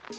Hey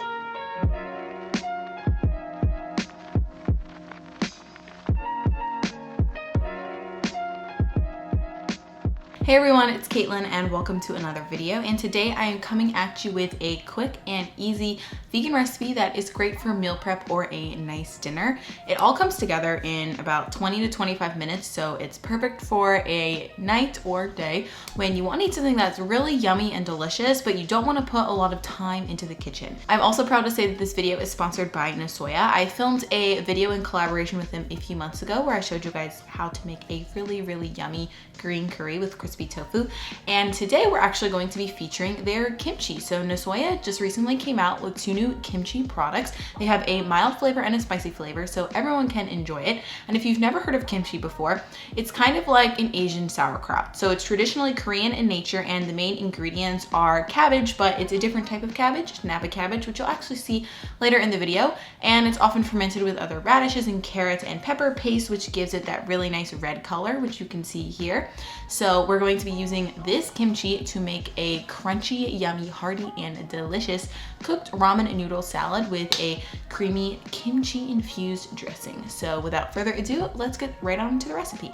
everyone, it's Caitlin and welcome to another video. And today I am coming at you with a quick and easy vegan recipe that is great for meal prep or a nice dinner. It all comes together in about 20 to 25 minutes, so it's perfect for a night or day when you want to eat something that's really yummy and delicious, but you don't want to put a lot of time into the kitchen. I'm also proud to say that this video is sponsored by Nasoya. I filmed a video in collaboration with them a few months ago where I showed you guys how to make a really yummy green curry with crispy tofu, and today we're actually going to be featuring their kimchi. So Nasoya just recently came out with 2 new kimchi products. They have a mild flavor and a spicy flavor, so everyone can enjoy it. And if you've never heard of kimchi before, it's kind of like an Asian sauerkraut. So it's traditionally Korean in nature, and the main ingredients are cabbage, but it's a different type of cabbage, Napa cabbage, which you'll actually see later in the video. And it's often fermented with other radishes and carrots and pepper paste, which gives it that really nice red color, which you can see here. So we're going to be using this kimchi to make a crunchy, yummy, hearty, and delicious cooked ramen noodle salad with a creamy kimchi infused dressing. So without further ado, let's get right on to the recipe.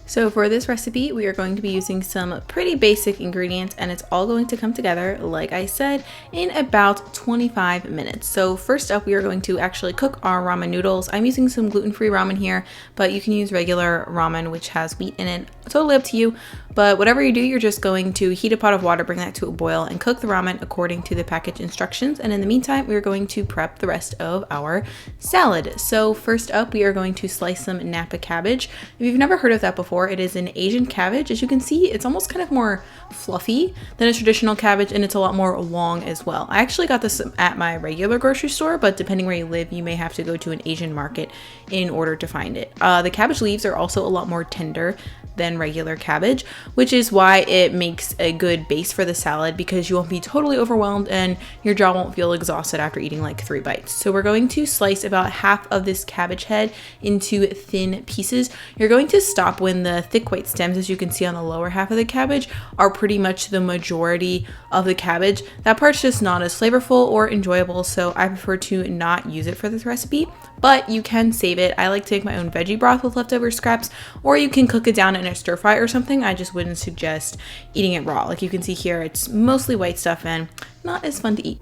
So for this recipe, we are going to be using some pretty basic ingredients, and it's all going to come together, like I said, in about 25 minutes. So first up, we are going to actually cook our ramen noodles. I'm using some gluten-free ramen here, but you can use regular ramen, which has wheat in it. Totally up to you. But whatever you do, you're just going to heat a pot of water, bring that to a boil, and cook the ramen according to the package instructions. And in the meantime, we're going to prep the rest of our salad. So first up, we are going to slice some Napa cabbage. If you've never heard of that before, it is an Asian cabbage. As you can see, it's almost kind of more fluffy than a traditional cabbage, and it's a lot more long as well. I actually got this at my regular grocery store, but depending where you live, you may have to go to an Asian market in order to find it. The cabbage leaves are also a lot more tender than regular cabbage, which is why it makes a good base for the salad, because you won't be totally overwhelmed and your jaw won't feel exhausted after eating like 3 bites. So we're going to slice about half of this cabbage head into thin pieces. You're going to stop when the thick white stems, as you can see on the lower half of the cabbage, are pretty much the majority of the cabbage. That part's just not as flavorful or enjoyable, so I prefer to not use it for this recipe, but you can save it. I like to make my own veggie broth with leftover scraps, or you can cook it down in a stir fry or something. I just wouldn't suggest eating it raw. Like you can see here, it's mostly white stuff and not as fun to eat.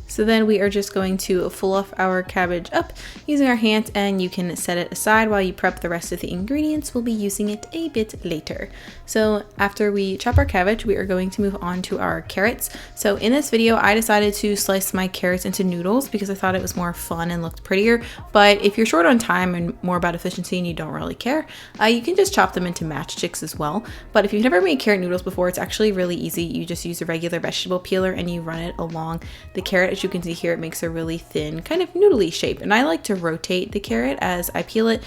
So then we are just going to fluff our cabbage up using our hands, and you can set it aside while you prep the rest of the ingredients. We'll be using it a bit later. So after we chop our cabbage, we are going to move on to our carrots. So in this video, I decided to slice my carrots into noodles because I thought it was more fun and looked prettier. But if you're short on time and more about efficiency and you don't really care, you can just chop them into matchsticks as well. But if you've never made carrot noodles before, it's actually really easy. You just use a regular vegetable peeler and you run it along the carrot. As you can see here, it makes a really thin kind of noodly shape, and I like to rotate the carrot as I peel it,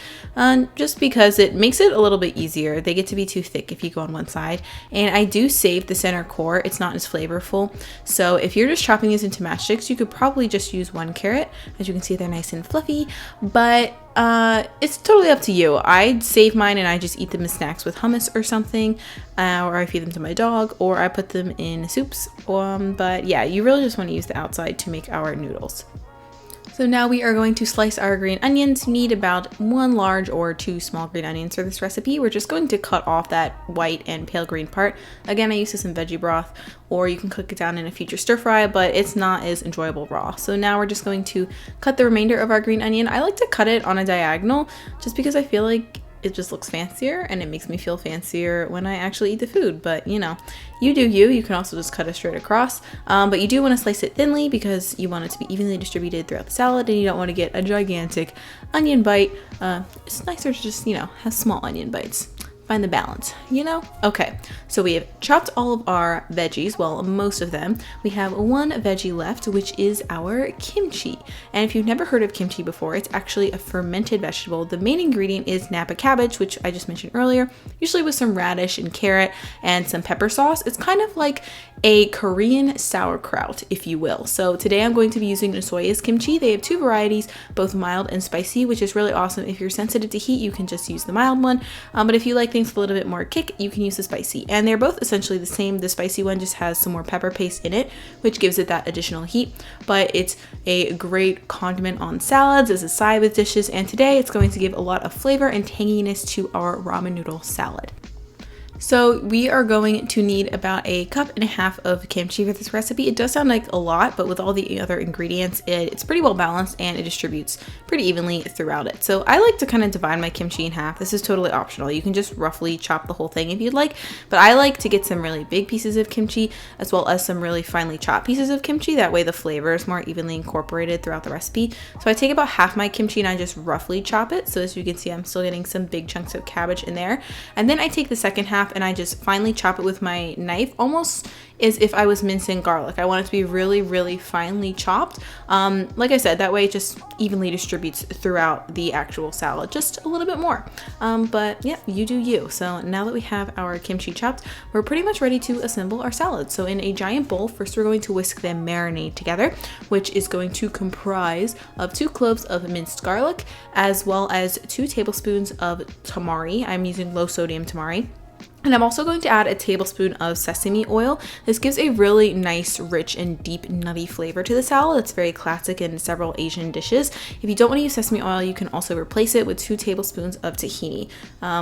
just because it makes it a little bit easier. They get to be too thick if you go on one side, and I do save the center core. It's not as flavorful. So if you're just chopping these into matchsticks, you could probably just use one carrot. As you can see, they're nice and fluffy, but it's totally up to you. I'd save mine and I just eat them as snacks with hummus or something, or I feed them to my dog, or I put them in soups. But yeah, you really just want to use the outside to make our noodles. So now we are going to slice our green onions. You need about 1 large or 2 small green onions for this recipe. We're just going to cut off that white and pale green part. Again, I use this in veggie broth, or you can cook it down in a future stir fry, but it's not as enjoyable raw. So now we're just going to cut the remainder of our green onion. I like to cut it on a diagonal just because I feel like it just looks fancier and it makes me feel fancier when I actually eat the food. But you know, you do you. You can also just cut it straight across, but you do want to slice it thinly because you want it to be evenly distributed throughout the salad, and you don't want to get a gigantic onion bite. It's nicer to just, you know, have small onion bites. Find the balance, you know? Okay, so we have chopped all of our veggies, well, most of them. We have 1 veggie left, which is our kimchi. And if you've never heard of kimchi before, it's actually a fermented vegetable. The main ingredient is Napa cabbage, which I just mentioned earlier, usually with some radish and carrot and some pepper sauce. It's kind of like a Korean sauerkraut, if you will. So today I'm going to be using Nasoya's kimchi. They have two varieties, both mild and spicy, which is really awesome. If you're sensitive to heat, you can just use the mild one. But if you like things with a little bit more kick, you can use the spicy. And they're both essentially the same. The spicy one just has some more pepper paste in it, which gives it that additional heat. But it's a great condiment on salads, as a side with dishes. And today it's going to give a lot of flavor and tanginess to our ramen noodle salad. So we are going to need about 1.5 cups of kimchi for this recipe. It does sound like a lot, but with all the other ingredients, it's pretty well balanced and it distributes pretty evenly throughout it. So I like to kind of divide my kimchi in half. This is totally optional. You can just roughly chop the whole thing if you'd like, but I like to get some really big pieces of kimchi as well as some really finely chopped pieces of kimchi. That way the flavor is more evenly incorporated throughout the recipe. So I take about half my kimchi and I just roughly chop it. So as you can see, I'm still getting some big chunks of cabbage in there. And then I take the second half and I just finely chop it with my knife, almost as if I was mincing garlic. I want it to be really, really finely chopped. Like I said, that way it just evenly distributes throughout the actual salad, just a little bit more. But yeah, you do you. So now that we have our kimchi chopped, we're pretty much ready to assemble our salad. So in a giant bowl, first we're going to whisk them marinade together, which is going to comprise of 2 cloves of minced garlic, as well as 2 tablespoons of tamari. I'm using low sodium tamari. And I'm also going to add a tablespoon of sesame oil. This gives a really nice, rich, and deep nutty flavor to the salad. It's very classic in several Asian dishes. If you don't want to use sesame oil, you can also replace it with 2 tablespoons of tahini,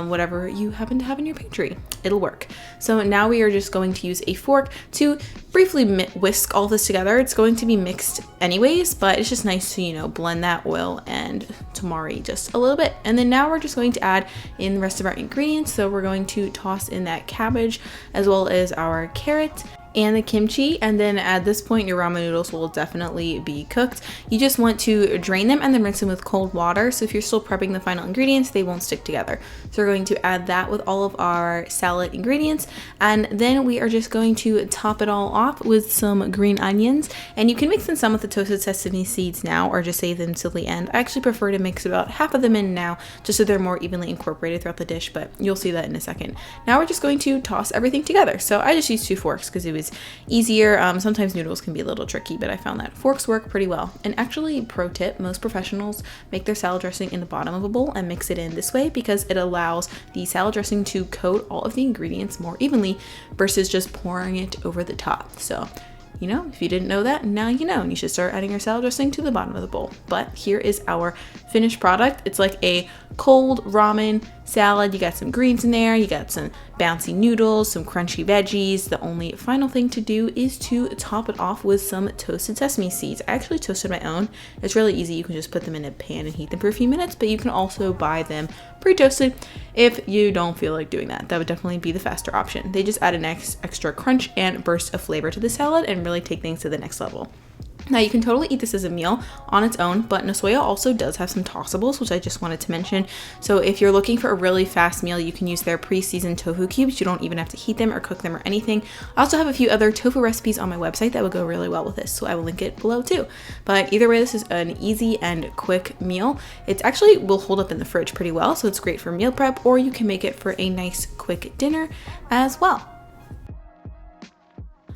whatever you happen to have in your pantry. It'll work. So now we are just going to use a fork to briefly whisk all this together. It's going to be mixed anyways, but it's just nice to, you know, blend that oil and tamari just a little bit. And then now we're just going to add in the rest of our ingredients. So we're going to toss in that cabbage as well as our carrot and the kimchi, and then at this point your ramen noodles will definitely be cooked. You just want to drain them and then rinse them with cold water, so if you're still prepping the final ingredients, they won't stick together. So we're going to add that with all of our salad ingredients, and then we are just going to top it all off with some green onions. And you can mix in some with the toasted sesame seeds now, or just save them till the end. I actually prefer to mix about half of them in now, just so they're more evenly incorporated throughout the dish, but you'll see that in a second. Now we're just going to toss everything together. So I just used 2 forks because it was easier. Sometimes noodles can be a little tricky, but I found that forks work pretty well. And actually, pro tip, most professionals make their salad dressing in the bottom of a bowl and mix it in this way because it allows the salad dressing to coat all of the ingredients more evenly versus just pouring it over the top. So, you know, if you didn't know that, now you know, and you should start adding your salad dressing to the bottom of the bowl. But here is our finished product. It's like a cold ramen salad. You got some greens in there, you got some bouncy noodles, some crunchy veggies. The only final thing to do is to top it off with some toasted sesame seeds. I actually toasted my own. It's really easy. You can just put them in a pan and heat them for a few minutes, but you can also buy them pre-toasted if you don't feel like doing that. That would definitely be the faster option. They just add an extra crunch and burst of flavor to the salad and really take things to the next level. Now you can totally eat this as a meal on its own, but Nasoya also does have some tossables, which I just wanted to mention. So if you're looking for a really fast meal, you can use their pre-seasoned tofu cubes. You don't even have to heat them or cook them or anything. I also have a few other tofu recipes on my website that would go really well with this, so I will link it below too. But either way, this is an easy and quick meal. It actually will hold up in the fridge pretty well, so it's great for meal prep, or you can make it for a nice quick dinner as well.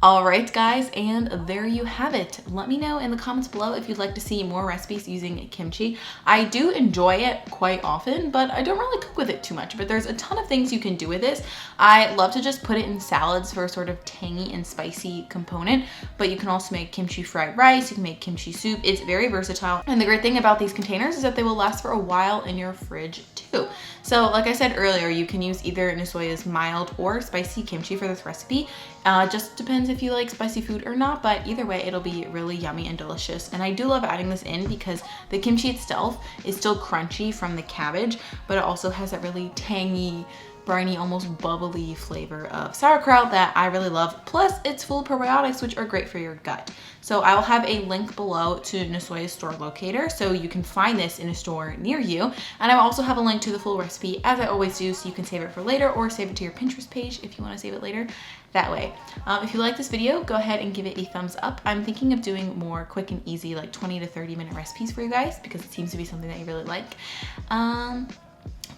Alright guys, and there you have it. Let me know in the comments below if you'd like to see more recipes using kimchi. I do enjoy it quite often, but I don't really cook with it too much. But there's a ton of things you can do with this. I love to just put it in salads for a sort of tangy and spicy component, but you can also make kimchi fried rice, you can make kimchi soup. It's very versatile. And the great thing about these containers is that they will last for a while in your fridge too. So like I said earlier, you can use either Nasoya's mild or spicy kimchi for this recipe. Just depends if you like spicy food or not, but either way, it'll be really yummy and delicious. And I do love adding this in because the kimchi itself is still crunchy from the cabbage, but it also has that really tangy, briny, almost bubbly flavor of sauerkraut that I really love. Plus, it's full of probiotics, which are great for your gut. So I will have a link below to Nasoya's store locator, so you can find this in a store near you. And I will also have a link to the full recipe, as I always do, so you can save it for later or save it to your Pinterest page if you want to save it later that way. If you like this video, go ahead and give it a thumbs up. I'm thinking of doing more quick and easy, like 20 to 30 minute recipes for you guys, because it seems to be something that you really like.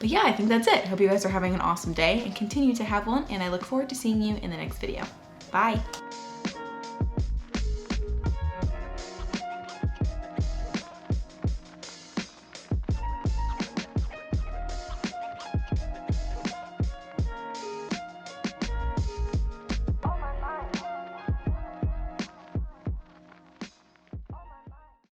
But yeah, I think that's it. Hope you guys are having an awesome day and continue to have one, and I look forward to seeing you in the next video. Bye.